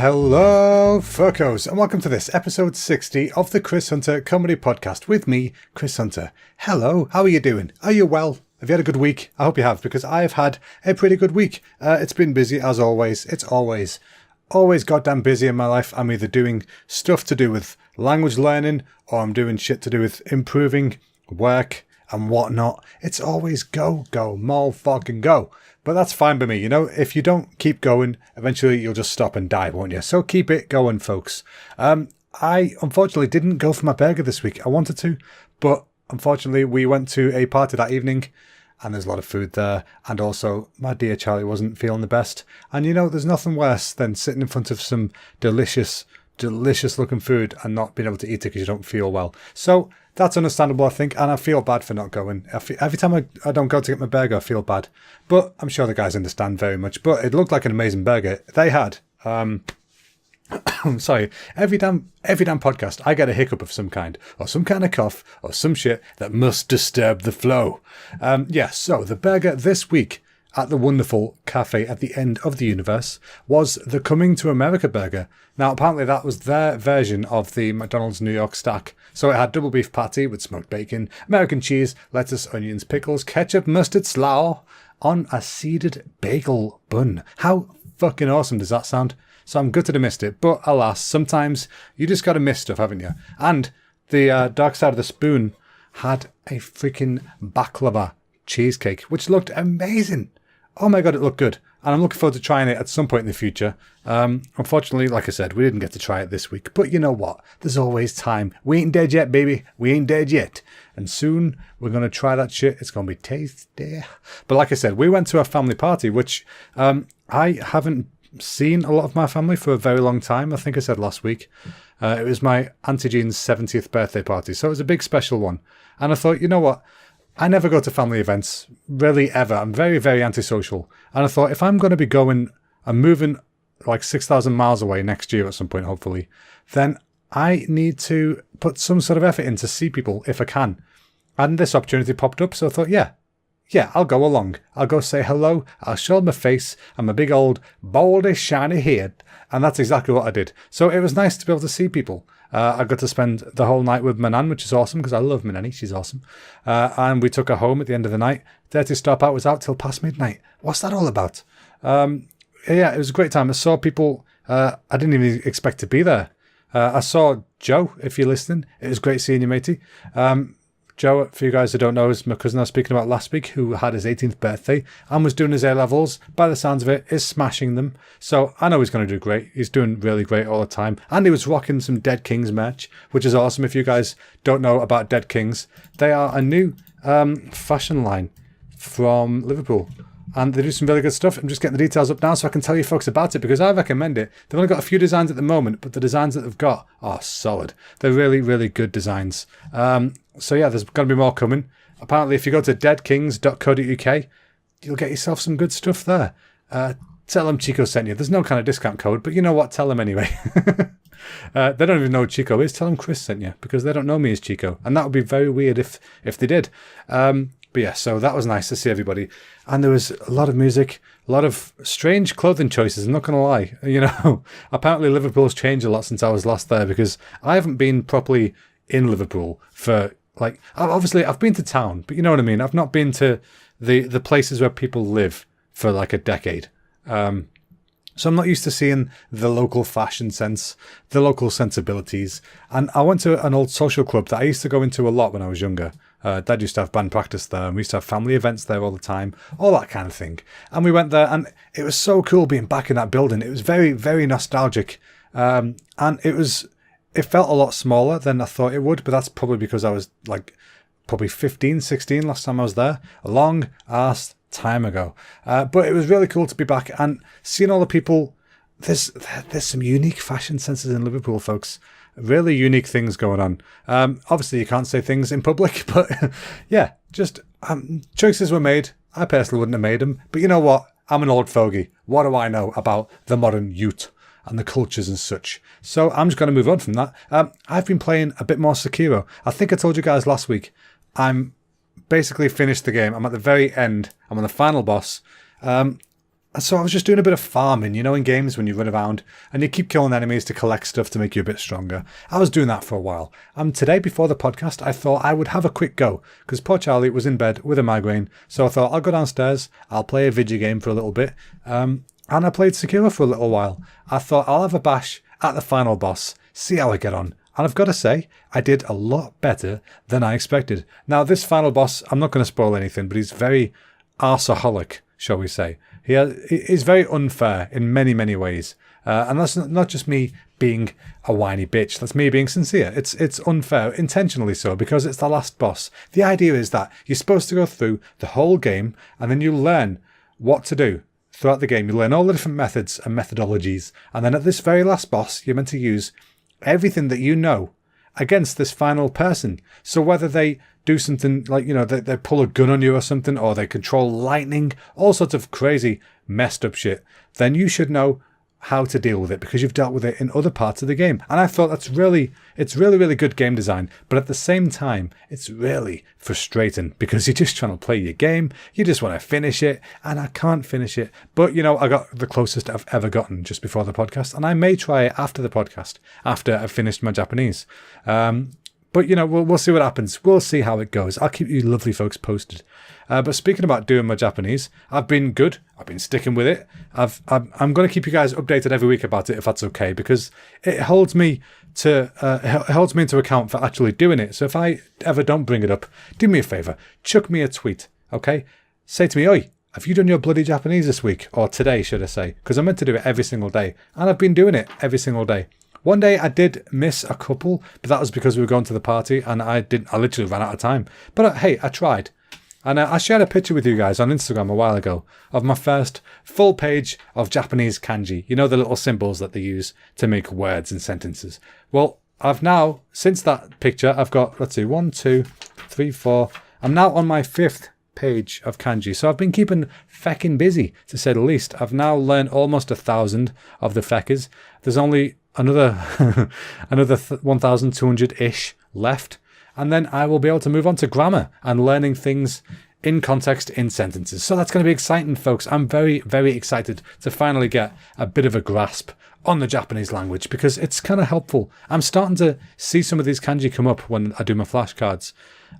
Hello, Furcos, and welcome to this episode 60 of the Chris Hunter Comedy Podcast with me, Chris Hunter. Hello, how are you doing? Are you well? Have you had a good week? I hope you have, because I have had a pretty good week. It's been busy, as always. It's always goddamn busy in my life. I'm either doing stuff to do with language learning, or I'm doing shit to do with improving work and whatnot. It's always go, mall, fucking go. But that's fine by me, you know. If you don't keep going, eventually you'll just stop and die, won't you? So keep it going, folks. I unfortunately didn't go for my burger this week. I wanted to, but unfortunately we went to a party that evening and there's a lot of food there. And also my dear Charlie wasn't feeling the best. And you know, there's nothing worse than sitting in front of some delicious looking food and not being able to eat it because you don't feel well. So that's understandable, I think, and I feel bad for not going. Every time I don't go to get my burger, I feel bad. But I'm sure the guys understand very much. But it looked like an amazing burger. They had, sorry, every damn podcast, I get a hiccup of some kind, or some kind of cough, or some shit that must disturb the flow. So the burger this week at the wonderful cafe at the end of the universe was the Coming to America burger. Now, apparently that was their version of the McDonald's New York stack. So it had double beef patty with smoked bacon, American cheese, lettuce, onions, pickles, ketchup, mustard, slaw on a seeded bagel bun. How fucking awesome does that sound? So I'm gutted I missed it, but alas, sometimes you just gotta miss stuff, haven't you? And the Dark Side of the Spoon had a freaking baklava cheesecake, which looked amazing. Oh my god, it looked good. And I'm looking forward to trying it at some point in the future. Unfortunately, like I said, we didn't get to try it this week. But you know what? There's always time. We ain't dead yet, baby. We ain't dead yet. And soon we're going to try that shit. It's going to be tasty. But like I said, we went to a family party, which I haven't seen a lot of my family for a very long time. I think I said last week. It was my Auntie Jean's 70th birthday party. So it was a big special one. And I thought, you know what? I never go to family events, really ever. I'm very, very antisocial. And I thought, if I'm going to be going and moving like 6,000 miles away next year at some point, hopefully, then I need to put some sort of effort in to see people if I can. And this opportunity popped up, so I thought, yeah, I'll go along. I'll go say hello. I'll show my face and my big old baldy shiny head. And that's exactly what I did. So it was nice to be able to see people. I got to spend the whole night with my nan, which is awesome because I love my nanny. She's awesome. And we took her home at the end of the night. Dirty Stop Out was out till past midnight. What's that all about? It was a great time. I saw people I didn't even expect to be there. I saw Joe, if you're listening. It was great seeing you, matey. Joe, for you guys who don't know, is my cousin I was speaking about last week, who had his 18th birthday and was doing his A-levels. By the sounds of it, is smashing them. So I know he's going to do great. He's doing really great all the time. And he was rocking some Dead Kings merch, which is awesome. If you guys don't know about Dead Kings, they are a new fashion line from Liverpool. And they do some really good stuff. I'm just getting the details up now so I can tell you folks about it because I recommend it. They've only got a few designs at the moment, but the designs that they've got are solid. They're really, really good designs. So yeah, there's going to be more coming. Apparently, if you go to deadkings.co.uk, you'll get yourself some good stuff there. Tell them Chico sent you. There's no kind of discount code, but you know what? Tell them anyway. They don't even know what Chico is. Tell them Chris sent you because they don't know me as Chico. And that would be very weird if they did. But yeah, so that was nice to see everybody. And there was a lot of music, a lot of strange clothing choices, I'm not going to lie. You know, apparently Liverpool's changed a lot since I was last there because I haven't been properly in Liverpool for, like, obviously I've been to town, but you know what I mean? I've not been to the places where people live for like a decade. So I'm not used to seeing the local fashion sense, the local sensibilities. And I went to an old social club that I used to go into a lot when I was younger. Dad used to have band practice there, and we used to have family events there all the time, all that kind of thing. And we went there, and it was so cool being back in that building. It was very, very nostalgic. And it felt a lot smaller than I thought it would, but that's probably because I was like probably 15, 16 last time I was there. A long ass time ago. But it was really cool to be back and seeing all the people. There's some unique fashion senses in Liverpool, folks. Really unique things going on. Obviously, you can't say things in public, but yeah, just choices were made. I personally wouldn't have made them. But you know what? I'm an old fogey. What do I know about the modern youth and the cultures and such? So I'm just going to move on from that. I've been playing a bit more Sekiro. I think I told you guys last week. I'm basically finished the game. I'm at the very end. I'm on the final boss. So I was just doing a bit of farming, in games when you run around and you keep killing enemies to collect stuff to make you a bit stronger. I was doing that for a while. And today, before the podcast, I thought I would have a quick go because poor Charlie was in bed with a migraine. So I thought I'll go downstairs, I'll play a video game for a little bit. And I played Sekiro for a little while. I thought I'll have a bash at the final boss, see how I get on. And I've got to say, I did a lot better than I expected. Now, this final boss, I'm not going to spoil anything, but he's very arseaholic, shall we say. He's very unfair in many, many ways. And that's not just me being a whiny bitch. That's me being sincere. It's unfair, intentionally so, because it's the last boss. The idea is that you're supposed to go through the whole game and then you learn what to do throughout the game. You learn all the different methods and methodologies. And then at this very last boss, you're meant to use everything that you know against this final person. So whether they do something like, they pull a gun on you or something, or they control lightning, all sorts of crazy messed up shit, then you should know how to deal with it because you've dealt with it in other parts of the game. And I thought it's really, really good game design. But at the same time, it's really frustrating because you're just trying to play your game. You just want to finish it, and I can't finish it. But, I got the closest I've ever gotten just before the podcast, and I may try it after the podcast, after I've finished my Japanese. But, we'll see what happens. We'll see how it goes. I'll keep you lovely folks posted. But speaking about doing my Japanese, I've been good. I've been sticking with it. I'm going to keep you guys updated every week about it, if that's okay, because it holds me into account for actually doing it. So if I ever don't bring it up, do me a favour. Chuck me a tweet, okay? Say to me, oi, have you done your bloody Japanese this week? Or today, should I say? Because I'm meant to do it every single day. And I've been doing it every single day. One day I did miss a couple, but that was because we were going to the party and I literally ran out of time. But hey, I tried. And I shared a picture with you guys on Instagram a while ago of my first full page of Japanese kanji. The little symbols that they use to make words and sentences. Well, I've now, since that picture, I've got, 1, 2, 3, 4. I'm now on my 5th page of kanji. So I've been keeping feckin' busy, to say the least. I've now learned almost 1,000 of the fekkers. There's only another 1,200-ish left. And then I will be able to move on to grammar and learning things in context in sentences. So that's going to be exciting, folks. I'm very, very excited to finally get a bit of a grasp on the Japanese language because it's kind of helpful. I'm starting to see some of these kanji come up when I do my flashcards.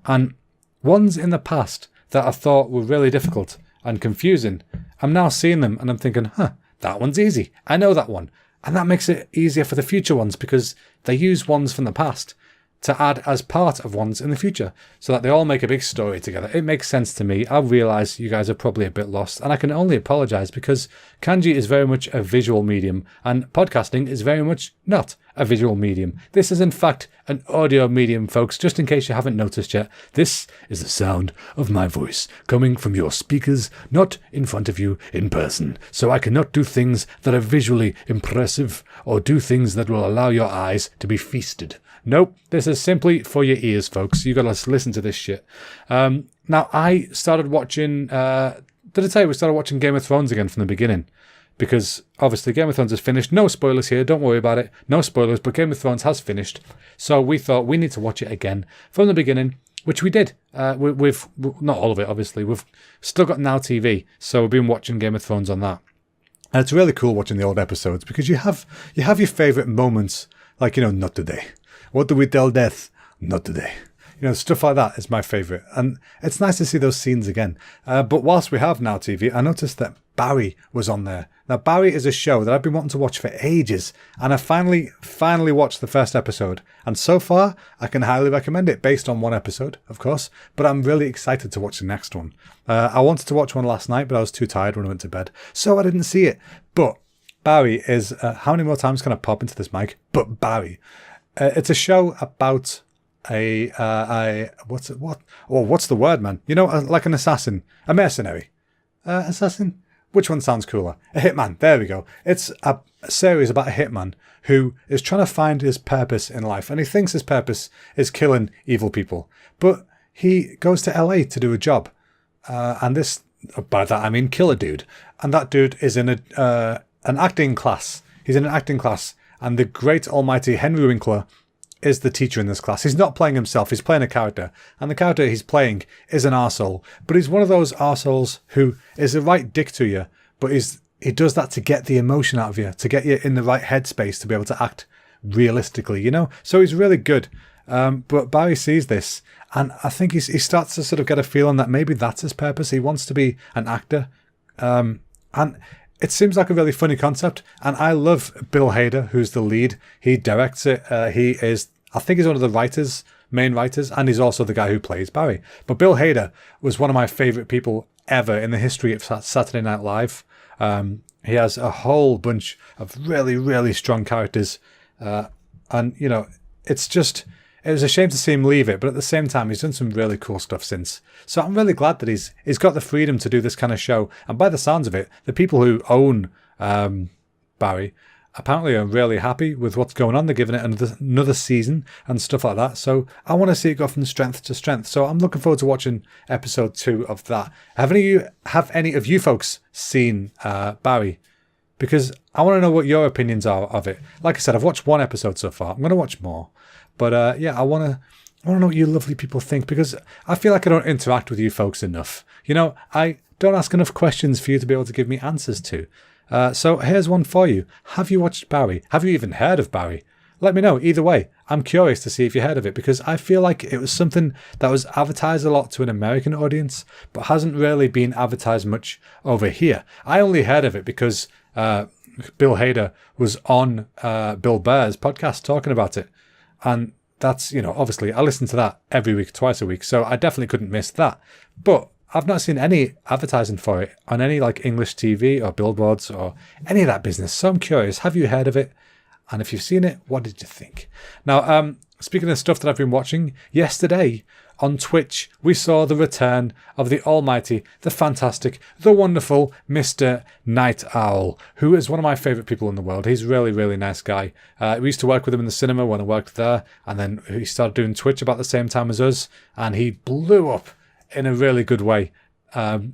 And ones in the past that I thought were really difficult and confusing, I'm now seeing them and I'm thinking, that one's easy. I know that one. And that makes it easier for the future ones because they use ones from the past to add as part of ones in the future so that they all make a big story together. It makes sense to me. I realise you guys are probably a bit lost and I can only apologise because kanji is very much a visual medium and podcasting is very much not a visual medium. This is in fact an audio medium, folks, just in case you haven't noticed yet. This is the sound of my voice coming from your speakers, not in front of you in person. So I cannot do things that are visually impressive or do things that will allow your eyes to be feasted. Nope, this is simply for your ears, folks. You got to listen to this shit. Now, I started watching... did I tell you we started watching Game of Thrones again from the beginning? Because, obviously, Game of Thrones is finished. No spoilers here, don't worry about it. No spoilers, but Game of Thrones has finished. So we thought we need to watch it again from the beginning, which we did. We've not all of it, obviously. We've still got Now TV, so we've been watching Game of Thrones on that. And it's really cool watching the old episodes because you have your favourite moments, like, not today. What do we tell death? Not today. Stuff like that is my favourite. And it's nice to see those scenes again. But whilst we have Now TV, I noticed that Barry was on there. Now, Barry is a show that I've been wanting to watch for ages. And I finally watched the first episode. And so far, I can highly recommend it based on one episode, of course. But I'm really excited to watch the next one. I wanted to watch one last night, but I was too tired when I went to bed. So I didn't see it. But Barry is... how many more times can I pop into this mic? But Barry... it's a show about what's the word, man? Like an assassin, a mercenary, assassin. Which one sounds cooler? A hitman. There we go. It's a series about a hitman who is trying to find his purpose in life, and he thinks his purpose is killing evil people. But he goes to LA to do a job, and this by that I mean kill a dude, and that dude is in an acting class. He's in an acting class. And the great almighty Henry Winkler is the teacher in this class. He's not playing himself, he's playing a character. And the character he's playing is an arsehole. But he's one of those arseholes who is a right dick to you, but he's he does that to get the emotion out of you, to get you in the right headspace to be able to act realistically, you know? So he's really good. But Barry sees this, and I think he starts to sort of get a feeling that maybe that's his purpose. He wants to be an actor. And it seems like a really funny concept. And I love Bill Hader, who's the lead. He directs it. I think he's one of the main writers, and he's also the guy who plays Barry. But Bill Hader was one of my favourite people ever in the history of Saturday Night Live. He has a whole bunch of really, really strong characters. And, you know, it was a shame to see him leave it, but at the same time, he's done some really cool stuff since. So I'm really glad that he's got the freedom to do this kind of show. And by the sounds of it, the people who own Barry apparently are really happy with what's going on. They're giving it another season and stuff like that. So I want to see it go from strength to strength. So I'm looking forward to watching episode 2 of that. Have any of you folks seen Barry? Because I want to know what your opinions are of it. Like I said, I've watched 1 episode so far. I'm going to watch more. But I want to know what you lovely people think, because I feel like I don't interact with you folks enough. You know, I don't ask enough questions for you to be able to give me answers to. So here's one for you. Have you watched Barry? Have you even heard of Barry? Let me know. Either way, I'm curious to see if you heard of it, because I feel like it was something that was advertised a lot to an American audience, but hasn't really been advertised much over here. I only heard of it because Bill Hader was on Bill Burr's podcast talking about it. And that's, you know, obviously I listen to that every week, twice a week. So I definitely couldn't miss that. But I've not seen any advertising for it on any like English TV or billboards or any of that business. So I'm curious, have you heard of it? And if you've seen it, what did you think? Now, speaking of stuff that I've been watching, yesterday on Twitch, we saw the return of the almighty, the fantastic, the wonderful Mr. Night Owl, who is one of my favourite people in the world. He's a really, really nice guy. We used to work with him in the cinema when I worked there, and then he started doing Twitch about the same time as us, and he blew up in a really good way. And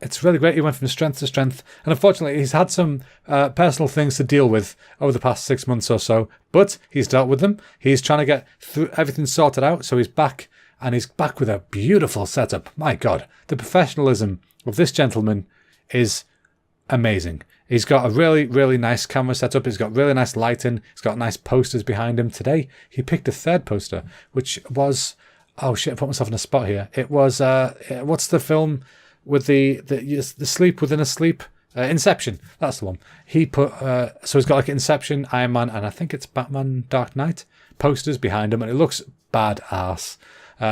it's really great. He went from strength to strength, and unfortunately he's had some personal things to deal with over the past 6 months or so, but he's dealt with them. He's trying to get through everything sorted out, so he's back. And he's back with a beautiful setup. My God, the professionalism of this gentleman is amazing. He's got a really, really nice camera setup. He's got really nice lighting. He's got nice posters behind him. Today, he picked a third poster, which was... Oh, shit, I put myself in a spot here. It was... what's the film with the sleep within a sleep? Inception. That's the one. He put... so he's got like Inception, Iron Man, and I think it's Batman Dark Knight posters behind him, and it looks badass.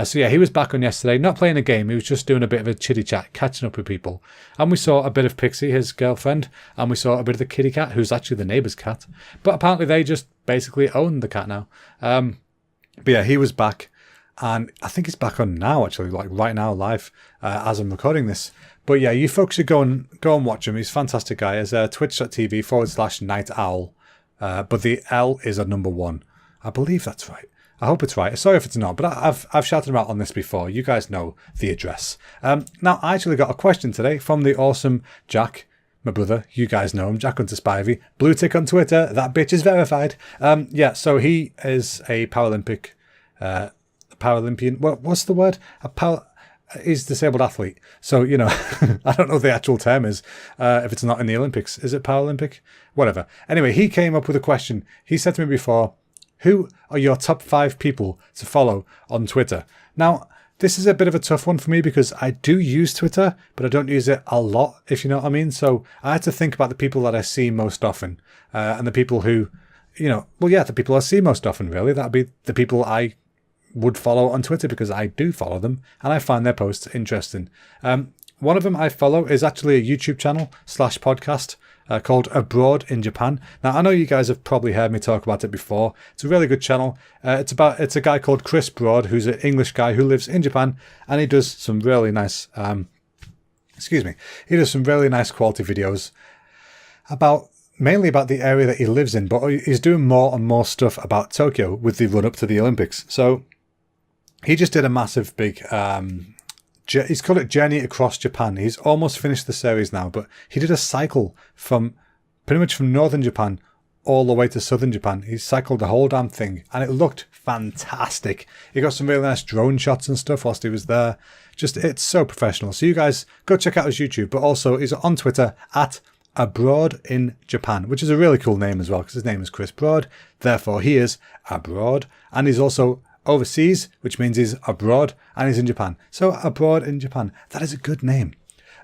So yeah, he was back on yesterday, not playing a game, he was just doing a bit of a chitty chat, catching up with people. And we saw a bit of Pixie, his girlfriend, and we saw a bit of the kitty cat, who's actually the neighbour's cat. But apparently they just basically own the cat now. But yeah, he was back, and I think he's back on now, actually, like right now, live, as I'm recording this. But yeah, you folks should go and watch him. He's a fantastic guy. It's twitch.tv/Night Owl. But the L is a number 1. I believe that's right. I hope it's right. Sorry if it's not, but I've shouted him out on this before. You guys know the address. Now, I actually got a question today from the awesome Jack, my brother. You guys know him, Jack Hunter Spivey. Blue tick on Twitter. That bitch is verified. Yeah, so he is a Paralympian. What's the word? He's a disabled athlete. So, you know, I don't know what the actual term is if it's not in the Olympics. Is it Paralympic? Whatever. Anyway, he came up with a question. He said to me before, who are your top 5 people to follow on Twitter? Now, this is a bit of a tough one for me because I do use Twitter, but I don't use it a lot, if you know what I mean. So I had to think about the people that I see most often and the people who, you know, well, yeah, the people I see most often, really. That'd be the people I would follow on Twitter because I do follow them and I find their posts interesting. One of them I follow is actually a YouTube channel /podcast called Abroad in Japan. Now, I know you guys have probably heard me talk about it before. It's a really good channel. It's a guy called Chris Broad, who's an English guy who lives in Japan, and he does some really nice, he does some really nice quality videos mainly about the area that he lives in, but he's doing more and more stuff about Tokyo with the run up to the Olympics. So he just did a massive big, he's called it Journey Across Japan. He's almost finished the series now, but he did a cycle from pretty much from northern Japan all the way to southern Japan. He cycled the whole damn thing and it looked fantastic. He got some really nice drone shots and stuff whilst he was there. Just, it's so professional. So you guys go check out his YouTube, but also he's on Twitter abroad in Japan, which is a really cool name as well, because his name is Chris Broad. Therefore, he is abroad, and he's also overseas, which means he's abroad, and he's in Japan. So abroad in Japan. That is a good name.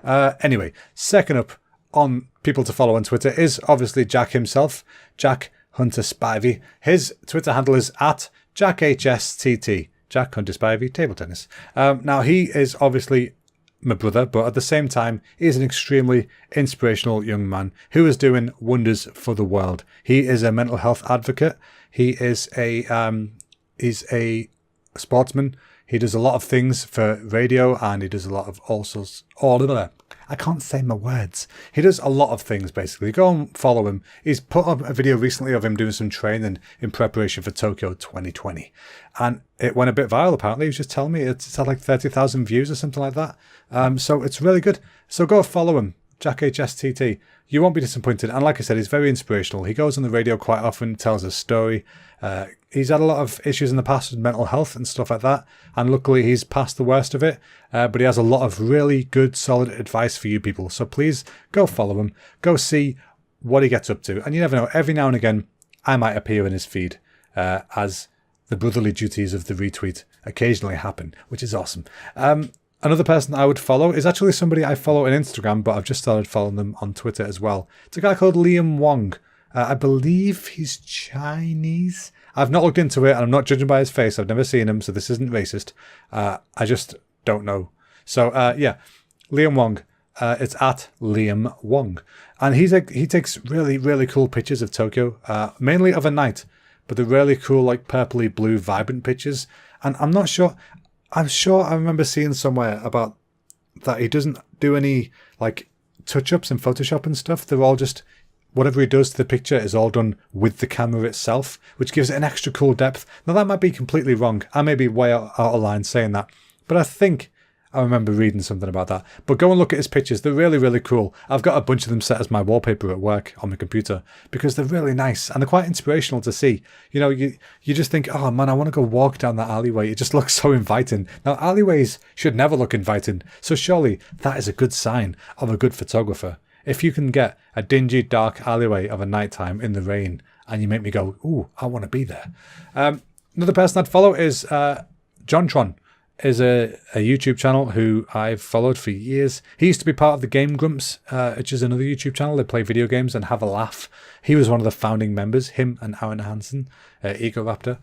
Anyway, second up on people to follow on Twitter is obviously Jack himself, Jack Hunter Spivey. His Twitter handle is at JackHSTT, Jack Hunter Spivey, table tennis. Now, he is obviously my brother, but at the same time, he is an extremely inspirational young man who is doing wonders for the world. He is a mental health advocate. He is he's a sportsman. He does a lot of things for radio, and he does a lot of I can't say my words. He does a lot of things, basically. Go and follow him. He's put up a video recently of him doing some training in preparation for Tokyo 2020. And it went a bit viral, apparently. He was just telling me it's had like 30,000 views or something like that. So it's really good. So go follow him, Jack HSTT. You won't be disappointed. And like I said, he's very inspirational. He goes on the radio quite often, tells a story. He's had a lot of issues in the past with mental health and stuff like that. And luckily, he's past the worst of it. But he has a lot of really good, solid advice for you people. So please go follow him. Go see what he gets up to. And you never know, every now and again, I might appear in his feed as the brotherly duties of the retweet occasionally happen, which is awesome. Another person I would follow is actually somebody I follow on Instagram, but I've just started following them on Twitter as well. It's a guy called Liam Wong. I believe he's Chinese. I've not looked into it, and I'm not judging by his face. I've never seen him, so this isn't racist. I just don't know. So, yeah, Liam Wong. It's at Liam Wong. And he takes really, really cool pictures of Tokyo, mainly of a night, but they're really cool, like purpley blue, vibrant pictures. And I'm sure I remember seeing somewhere about that he doesn't do any like touch-ups in Photoshop and stuff. They're all just, whatever he does to the picture is all done with the camera itself, which gives it an extra cool depth. Now, that might be completely wrong. I may be way out of line saying that, but I think I remember reading something about that. But go and look at his pictures. They're really, really cool. I've got a bunch of them set as my wallpaper at work on my computer because they're really nice and they're quite inspirational to see. You know, you just think, oh man, I want to go walk down that alleyway. It just looks so inviting. Now, alleyways should never look inviting. So surely that is a good sign of a good photographer. If you can get a dingy, dark alleyway of a nighttime in the rain and you make me go, ooh, I want to be there. Another person I'd follow is JonTron. Is a YouTube channel who I've followed for years. He used to be part of the Game Grumps, which is another YouTube channel. They play video games and have a laugh. He was one of the founding members, him and Aaron Hansen, Ego Raptor.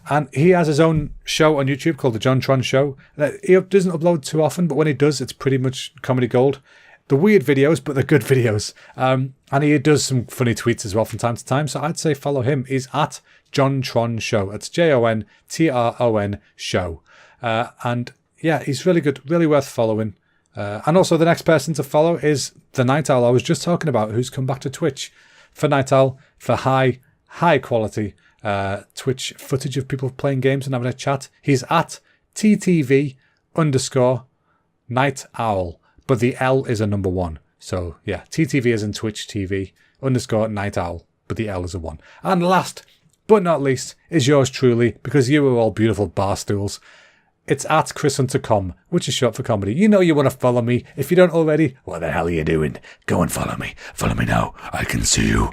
And he has his own show on YouTube called The JonTron Show. He doesn't upload too often, but when he does, it's pretty much comedy gold. They're weird videos, but they're good videos. And he does some funny tweets as well from time to time. So I'd say follow him. He's at JonTron Show. It's JonTron Show. And yeah, he's really good, really worth following. And also the next person to follow is the Night Owl I was just talking about, who's come back to Twitch for Night Owl for high quality Twitch footage of people playing games and having a chat. He's at TTV_Night Owl, but the L is a number 1. So yeah, TTV is in Twitch TV _Night Owl, but the L is a 1. And last but not least is yours truly, because you are all beautiful bar stools. It's at ChrisHunterCom, which is short for comedy. You know you want to follow me. If you don't already, what the hell are you doing? Go and follow me. Follow me now. I can see you.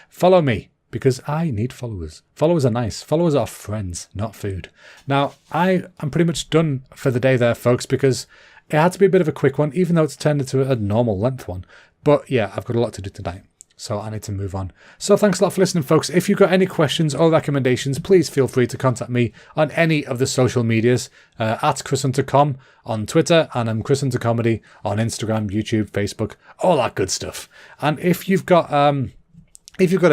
Follow me, because I need followers. Followers are nice. Followers are friends, not food. Now, I am pretty much done for the day there, folks, because it had to be a bit of a quick one, even though it's turned into a normal length one. But yeah, I've got a lot to do tonight, so I need to move on. So thanks a lot for listening, folks. If you've got any questions or recommendations, please feel free to contact me on any of the social medias, at ChrisHunterCom on Twitter, and I'm Chris Hunter Comedy on Instagram, YouTube, Facebook, all that good stuff. And if you've got a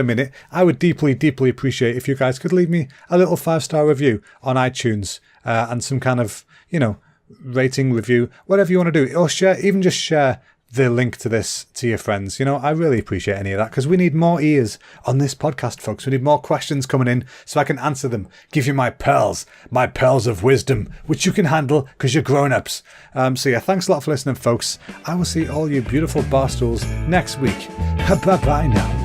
minute, I would deeply, deeply appreciate if you guys could leave me a little 5-star review on iTunes, and some kind of, rating, review, whatever you want to do, or just share the link to this to your friends. I really appreciate any of that, because we need more ears on this podcast, folks. We need more questions coming in so I can answer them, give you my pearls of wisdom, which you can handle because you're grown-ups. So yeah, thanks a lot for listening, folks. I will see all you beautiful barstools next week. Bye-bye now.